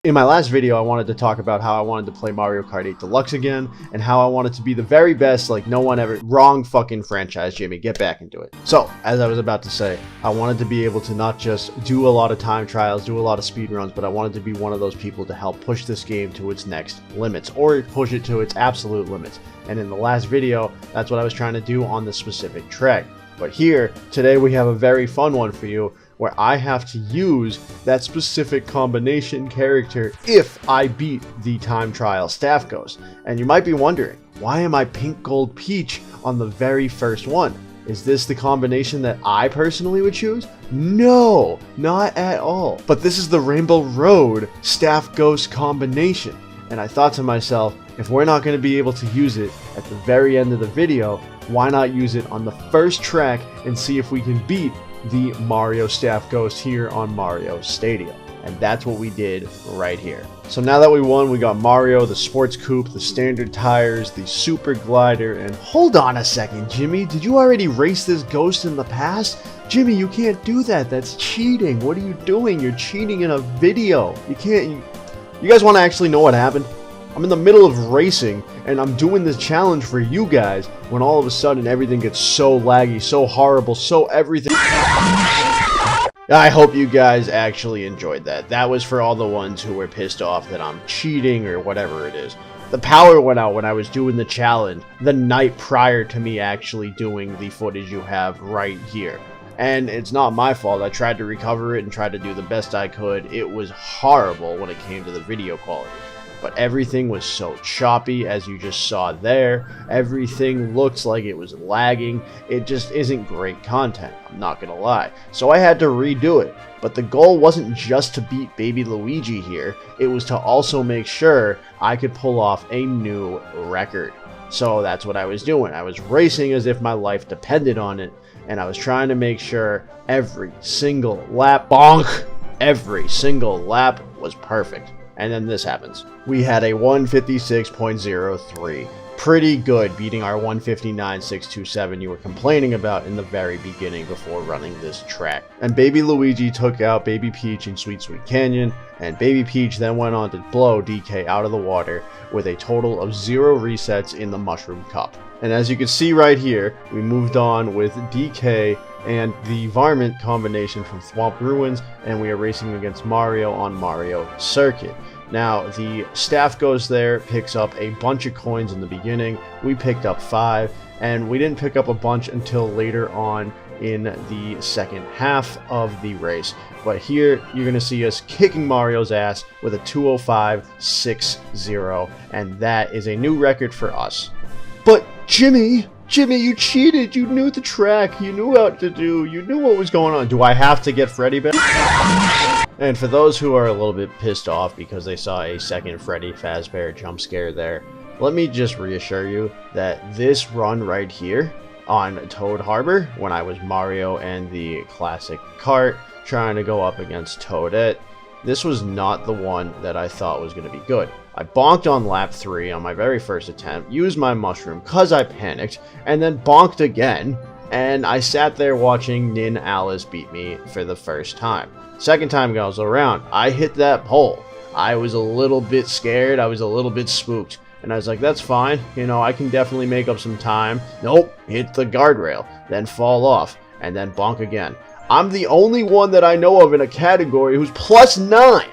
In my last video, I wanted to talk about how I wanted to play Mario Kart 8 Deluxe again, and how I wanted to be the very best, like no one ever. Wrong fucking franchise, Jimmy. Get back into it. So, as I was about to say, I wanted to be able to not just do a lot of time trials, do a lot of speed runs, but I wanted to be one of those people to help push this game to its next limits, or push it to its absolute limits. And in the last video, that's what I was trying to do on this specific track. But here, today we have a very fun one for you, where I have to use that specific combination character if I beat the time trial staff ghost. And you might be wondering, why am I pink gold peach on the very first one? Is this the combination that I personally would choose? No, not at all. But this is the Rainbow Road staff ghost combination. And I thought to myself, if we're not going to be able to use it at the very end of the video, why not use it on the first track and see if we can beat the Mario staff ghost here on Mario Stadium. And that's what we did right here. So now that we won, we got Mario, the sports coupe, the standard tires, the super glider, and hold on a second, Jimmy, did you already race this ghost in the past? Jimmy, you can't do that. That's cheating. What are you doing? You're cheating in a video. You can't. You guys want to actually know what happened? I'm in the middle of racing, and I'm doing this challenge for you guys, when all of a sudden everything gets so laggy, so horrible, so everything. I hope you guys actually enjoyed that. That was for all the ones who were pissed off that I'm cheating or whatever it is. The power went out when I was doing the challenge the night prior to me actually doing the footage you have right here. And it's not my fault. I tried to recover it and tried to do the best I could. It was horrible when it came to the video quality. But everything was so choppy, as you just saw there. Everything looks like it was lagging. It just isn't great content, I'm not gonna lie. So I had to redo it. But the goal wasn't just to beat Baby Luigi here, it was to also make sure I could pull off a new record. So that's what I was doing. I was racing as if my life depended on it, and I was trying to make sure every single lap, bonk, every single lap was perfect. And then this happens. We had a 156.03. Pretty good, beating our 159.627 you were complaining about in the very beginning before running this track. And Baby Luigi took out Baby Peach in Sweet Sweet Canyon, and Baby Peach then went on to blow DK out of the water with a total of 0 resets in the Mushroom Cup. And as you can see right here, we moved on with DK and the Varmint combination from Swamp Ruins, and we are racing against Mario on Mario Circuit. Now, the staff goes there, picks up a bunch of coins in the beginning. We picked up 5, and we didn't pick up a bunch until later on in the second half of the race. But here, you're going to see us kicking Mario's ass with a 205.60, and that is a new record for us. But Jimmy, you cheated. You knew the track. You knew what to do. You knew what was going on. Do I have to get Freddy back? And for those who are a little bit pissed off because they saw a second Freddy Fazbear jump scare there, let me just reassure you that this run right here on Toad Harbor, when I was Mario and the classic cart trying to go up against Toadette, this was not the one that I thought was going to be good. I bonked on lap 3 on my very first attempt, used my mushroom because I panicked, and then bonked again, and I sat there watching Nin Alice beat me for the first time. Second time goes around, I hit that pole. I was a little bit scared, I was a little bit spooked, and I was like, that's fine, you know, I can definitely make up some time. Nope, hit the guardrail, then fall off, and then bonk again. I'm the only one that I know of in a category who's +9!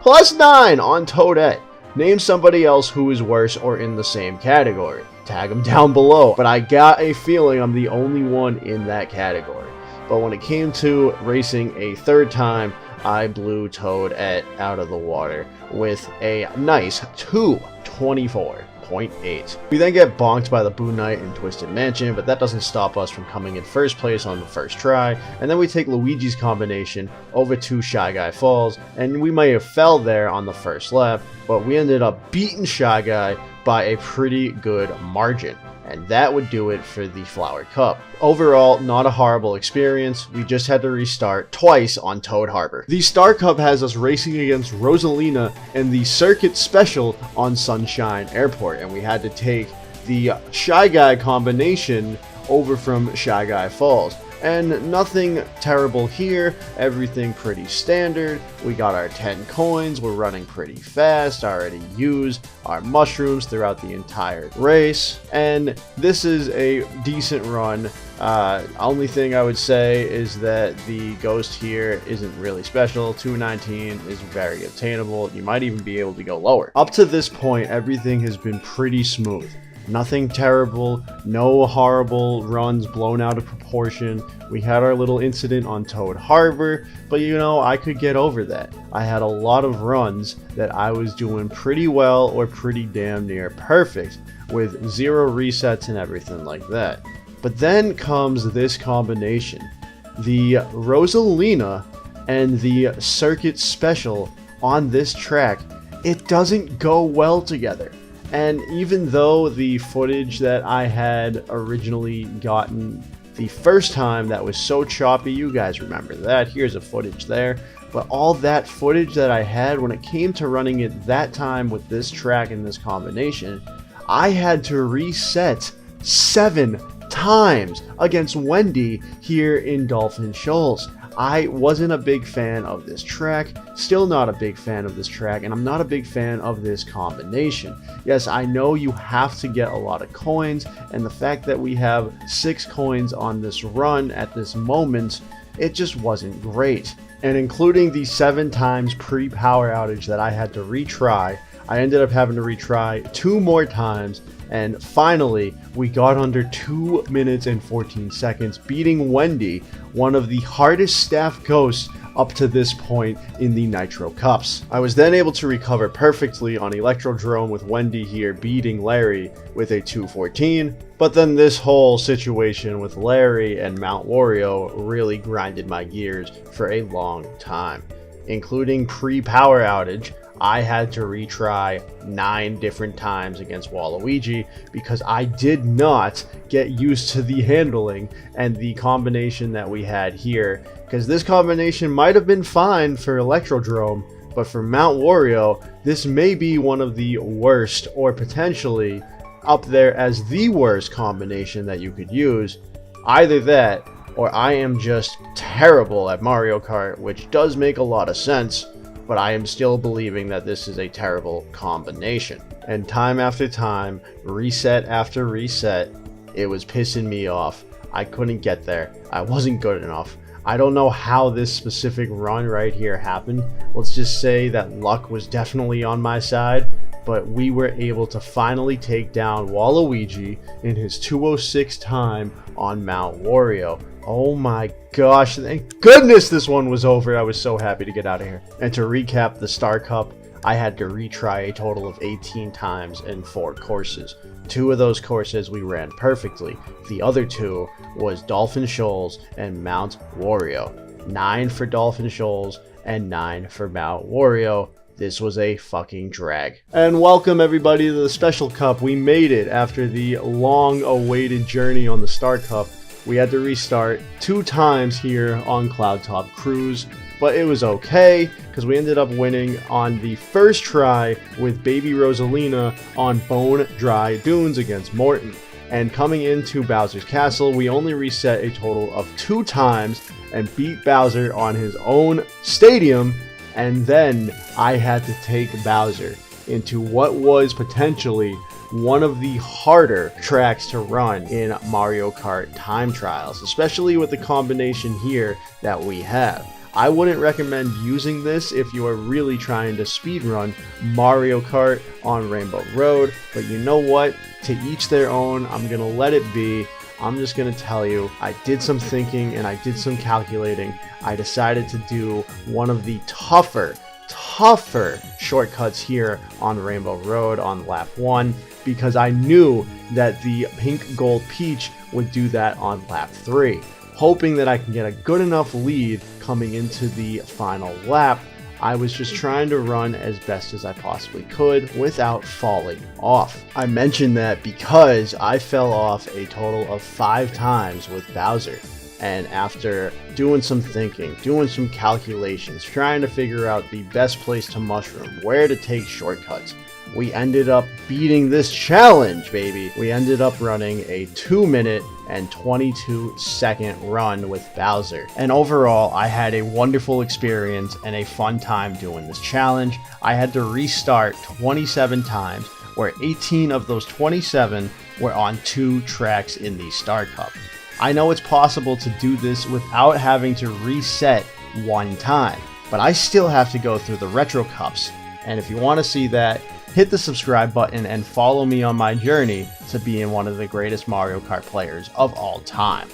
+9 on Toadette. Name somebody else who is worse or in the same category. Tag them down below. But I got a feeling I'm the only one in that category. But when it came to racing a third time, I blew Toadette out of the water with a nice 224.8. We then get bonked by the Boo Knight in Twisted Mansion, but that doesn't stop us from coming in first place on the first try, and then we take Luigi's combination over to Shy Guy Falls, and we may have fell there on the first lap, but we ended up beating Shy Guy by a pretty good margin. And that would do it for the Flower Cup. Overall, not a horrible experience. We just had to restart twice on Toad Harbor. The Star Cup has us racing against Rosalina and the Circuit Special on Sunshine Airport, and we had to take the Shy Guy combination over from Shy Guy Falls. And nothing terrible here, everything pretty standard. We got our 10 coins, we're running pretty fast, already used our mushrooms throughout the entire race, and this is a decent run. Only thing I would say is that the ghost here isn't really special. 219 is very obtainable. You might even be able to go lower. Up to this point, everything has been pretty smooth. Nothing terrible, no horrible runs blown out of proportion. We had our little incident on Toad Harbor, but you know, I could get over that. I had a lot of runs that I was doing pretty well or pretty damn near perfect, with 0 resets and everything like that. But then comes this combination. The Rosalina and the Circuit Special on this track, it doesn't go well together. And even though the footage that I had originally gotten the first time that was so choppy, you guys remember that, here's a footage there, but all that footage that I had when it came to running it that time with this track and this combination, I had to reset 7 times against Wendy here in Dolphin Shoals. I wasn't a big fan of this track, still not a big fan of this track, and I'm not a big fan of this combination. Yes, I know you have to get a lot of coins, and the fact that we have 6 coins on this run at this moment, it just wasn't great. And including the 7 times pre-power outage that I had to retry, I ended up having to retry 2 more times, and finally we got under 2 minutes and 14 seconds, beating Wendy, one of the hardest staff ghosts up to this point in the Nitro Cups. I was then able to recover perfectly on Electrodrome with Wendy here beating Larry with a 214, but then this whole situation with Larry and Mount Wario really grinded my gears for a long time. Including pre-power outage, I had to retry 9 different times against Waluigi because I did not get used to the handling and the combination that we had here, because this combination might have been fine for Electrodrome, but for Mount Wario, this may be one of the worst, or potentially up there as the worst combination that you could use. Either that, or I am just terrible at Mario Kart, which does make a lot of sense, but I am still believing that this is a terrible combination. And time after time, reset after reset, it was pissing me off. I couldn't get there. I wasn't good enough. I don't know how this specific run right here happened. Let's just say that luck was definitely on my side, but we were able to finally take down Waluigi in his 2:06 time on Mount Wario. Oh my gosh, thank goodness this one was over. I was so happy to get out of here. And to recap the Star Cup, I had to retry a total of 18 times in 4 courses. 2 of those courses we ran perfectly. The other 2 was Dolphin Shoals and Mount Wario. 9 for Dolphin Shoals and 9 for Mount Wario. This was a fucking drag. And welcome everybody to the Special Cup. We made it after the long-awaited journey on the Star Cup. We had to restart 2 times here on Cloud Top Cruise, but it was okay because we ended up winning on the first try with Baby Rosalina on Bone Dry Dunes against Morton. And coming into Bowser's Castle, we only reset a total of 2 times and beat Bowser on his own stadium, and then I had to take Bowser into what was potentially one of the harder tracks to run in Mario Kart time trials, especially with the combination here that we have. I wouldn't recommend using this if you are really trying to speedrun Mario Kart on Rainbow Road, but you know what? To each their own. I'm gonna let it be. I'm just gonna tell you, I did some thinking and I did some calculating. I decided to do one of the tougher shortcuts here on Rainbow Road on lap 1, because I knew that the Pink Gold Peach would do that on lap 3, hoping that I can get a good enough lead coming into the final lap. I was just trying to run as best as I possibly could without falling off. I mentioned that because I fell off a total of 5 times with Bowser. And after doing some thinking, doing some calculations, trying to figure out the best place to mushroom, where to take shortcuts, we ended up beating this challenge, baby. We ended up running a 2-minute and 22-second run with Bowser. And overall, I had a wonderful experience and a fun time doing this challenge. I had to restart 27 times, where 18 of those 27 were on 2 tracks in the Star Cup. I know it's possible to do this without having to reset 1 time, but I still have to go through the Retro Cups. And if you want to see that, hit the subscribe button and follow me on my journey to being one of the greatest Mario Kart players of all time.